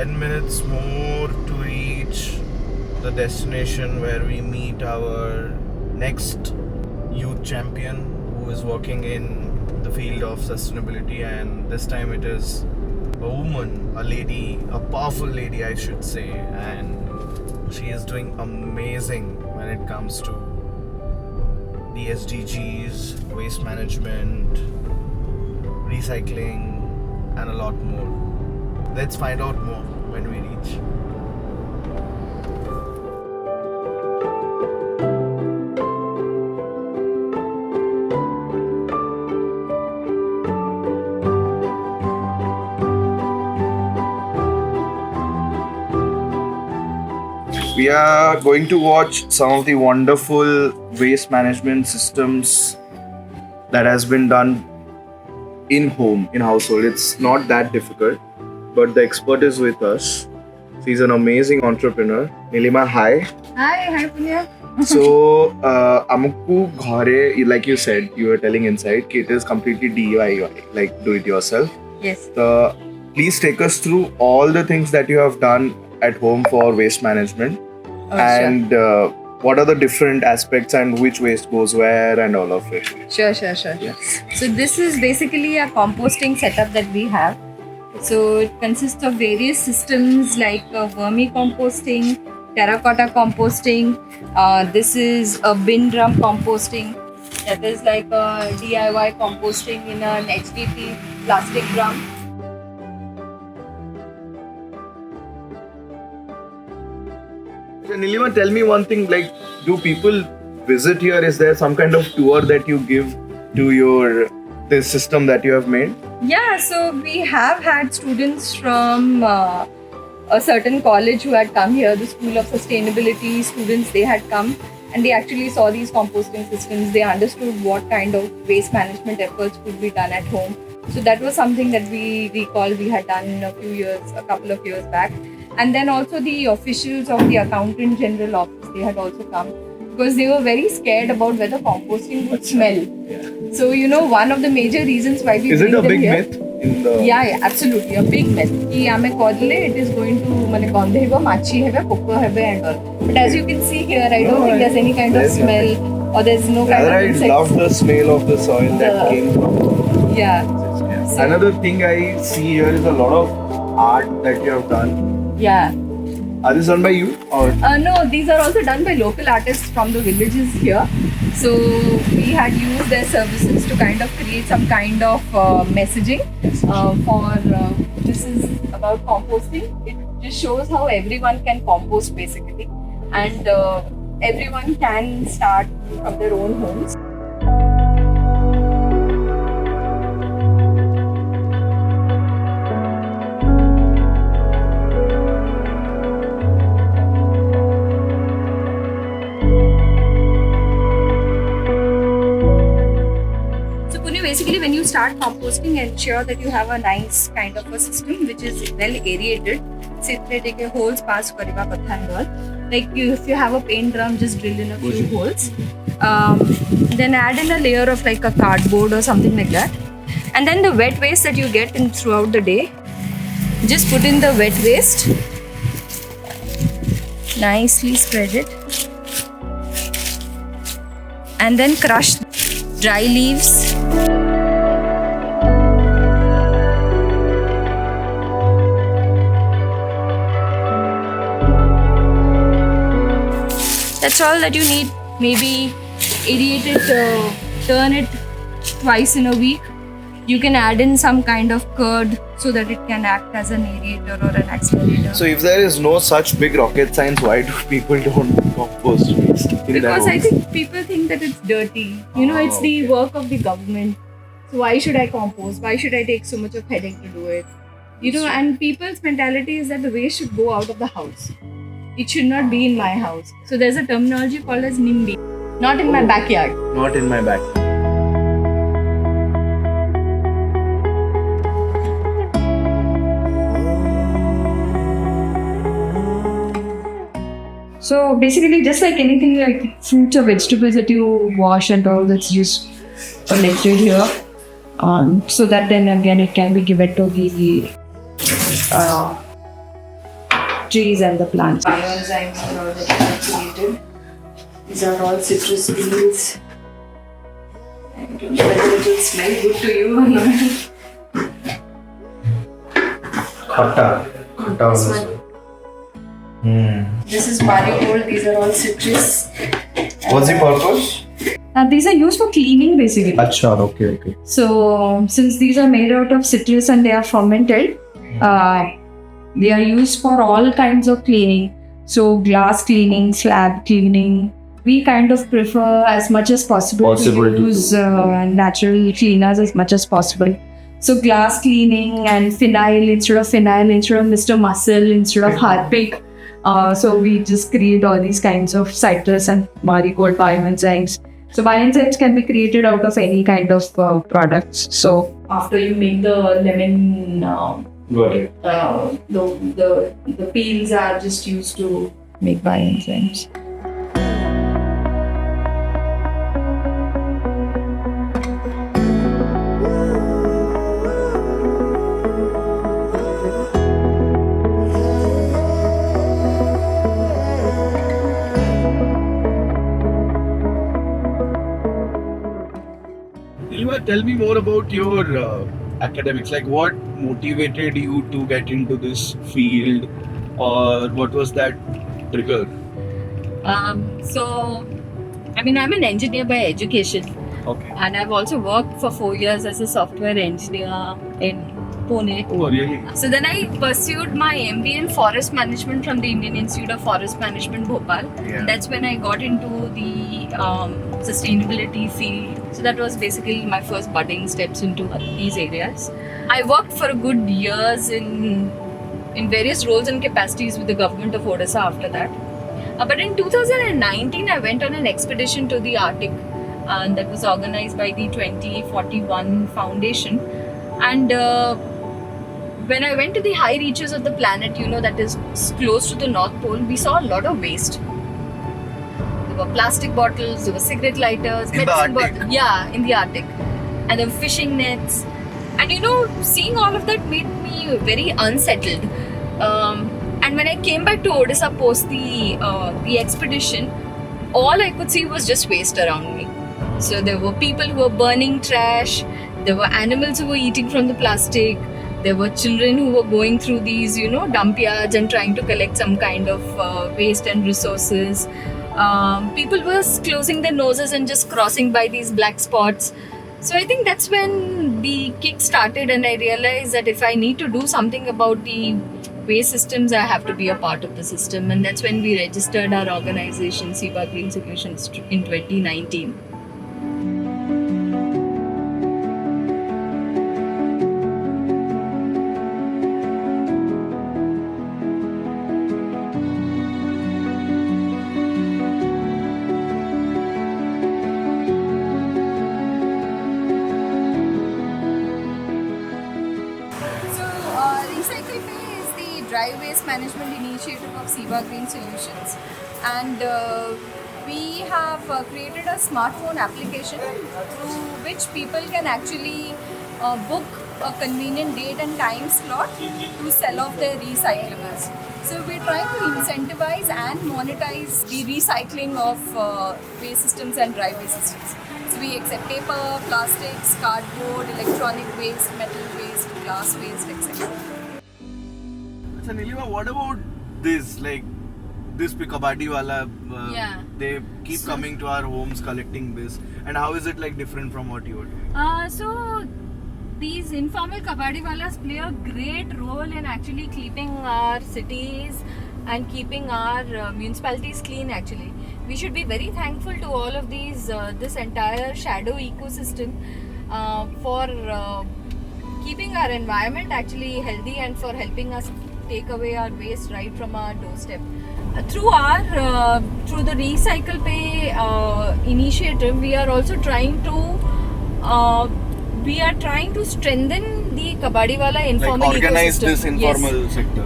10 minutes more to reach the destination where we meet our next youth champion who is working in the field of sustainability, and this time it is a woman, a lady, a powerful lady I should say, and she is doing amazing when it comes to the SDGs, waste management, recycling and a lot more. Let's find out more when we reach. We are going to watch some of the wonderful waste management systems that has been done in household. It's not that difficult, but the expert is with us. She's an amazing entrepreneur. Nilima, hi. Hi Punya. So, amku ghare, like you said, you were telling inside, it is completely DIY, like do it yourself. Yes. Please take us through all the things that you have done at home for waste management. And what are the different aspects and which waste goes where and all of it. Sure. Yeah. So this is basically a composting setup that we have. So it consists of various systems like vermicomposting, terracotta composting. This is a bin drum composting. That is like a DIY composting in an HDP plastic drum. Nilima, tell me one thing, like, do people visit here? Is there some kind of tour that you give to this system that you have made? Yeah, so we have had students from a certain college who had come here, the School of Sustainability students, they had come and they actually saw these composting systems. They understood what kind of waste management efforts could be done at home. So that was something that we recall we had done a couple of years back. And then also the officials of the Accountant General Office, they had also come because they were very scared about whether composting would smell. So, one of the major reasons why we Is it bring a them big here, myth? Yeah, absolutely, a big myth. Ki ame kodle, it is going to gandheba, machi hebe, pokko hebe and all. But as you can see here, I don't think there's any kind of smell or there's no kind of I insects. love the smell of the soil that came from. Yeah. So, Another thing I see here is a lot of art that you have done. yeah. Are these done by you or? No, these are also done by local artists from the villages here. So we had used their services to kind of create some kind of messaging this is about composting. It just shows how everyone can compost basically, and everyone can start from their own homes. Basically, when you start composting, ensure that you have a nice kind of a system which is well aerated. So, take holes pass kariba katha and all. Like if you have a paint drum, just drill in a few holes. Then add in a layer of like a cardboard or something like that. And then the wet waste that you get throughout the day, just put in the wet waste. Nicely spread it. And then crush dry leaves. That's all that you need. Maybe aerate it, turn it twice in a week. You can add in some kind of curd so that it can act as an aerator or an accelerator. So if there is no such big rocket science, why do people don't compost waste? Because I think people think that it's dirty. It's the work of the government. So why should I compost? Why should I take so much of headache to do it? And people's mentality is that the waste should go out of the house. It should not be in my house. So there's a terminology called as NIMBY. Not in my backyard. Not in my backyard. So basically, just like anything like fruits or vegetables that you wash and all, that's just collected here. So that then again it can be given to the trees and the plants. Bioenzymes are all that are created. These are all citrus peels. I don't know whether it will smell good to you or not. Khatta This one. This is marigold. These are all citrus. What's the purpose? These are used for cleaning basically. Acha, okay. So since these are made out of citrus and they are fermented, they are used for all kinds of cleaning. So glass cleaning, slab cleaning. We kind of prefer as much as possible to use natural cleaners as much as possible. So glass cleaning and phenyl instead of Mr. Muscle instead of Harpic. So we just create all these kinds of citrus and marigold bioenzymes. So bioenzymes can be created out of any kind of products. So after you make the lemon, the peels are just used to make bioenzymes. Tell me more about your academics. Like, what motivated you to get into this field, or what was that trigger? I'm an engineer by education. Okay. And I've also worked for 4 years as a software engineer in Pune. Oh, really? So then I pursued my MBA in Forest Management from the Indian Institute of Forest Management, Bhopal. Yeah. And that's when I got into the sustainability field. So that was basically my first budding steps into these areas. I worked for a good years in various roles and capacities with the government of Odisha after that. But in 2019, I went on an expedition to the Arctic, and that was organized by the 2041 Foundation. And when I went to the high reaches of the planet, that is close to the North Pole, we saw a lot of waste. There were plastic bottles, there were cigarette lighters, in the Arctic? Yeah, in the Arctic. And there were fishing nets. And seeing all of that made me very unsettled. And when I came back to Odisha post the expedition, all I could see was just waste around me. So there were people who were burning trash, there were animals who were eating from the plastic, there were children who were going through these, dump yards and trying to collect some kind of waste and resources. People were closing their noses and just crossing by these black spots. So I think that's when the kick started, and I realized that if I need to do something about the waste systems, I have to be a part of the system. And that's when we registered our organization, Seaway Green Solutions, in 2019. Dry waste management initiative of Seaway Green Solutions, and we have created a smartphone application through which people can actually book a convenient date and time slot to sell off their recyclables. So we're trying to incentivize and monetize the recycling of waste systems and dry waste systems. So we accept paper, plastics, cardboard, electronic waste, metal waste, glass waste, etc. So Nilima, what about this? Like this Kabaddi wala, they keep coming to our homes collecting this, and how is it like different from what you are doing? So these informal Kabaddi walas play a great role in actually keeping our cities and keeping our municipalities clean. Actually, we should be very thankful to all of these, this entire shadow ecosystem for keeping our environment actually healthy and for helping us take away our waste right from our doorstep. Through the Recycle Pay initiative, we are also trying to strengthen the Kabadiwala informal organize ecosystem. This informal sector.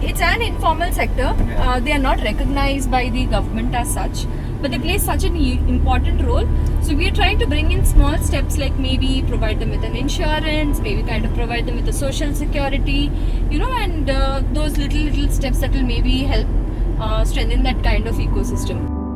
It's an informal sector. They are not recognized by the government as such, but they play such an important role. So we are trying to bring in small steps, like maybe provide them with an insurance, maybe kind of provide them with a social security, and those little steps that will maybe help strengthen that kind of ecosystem.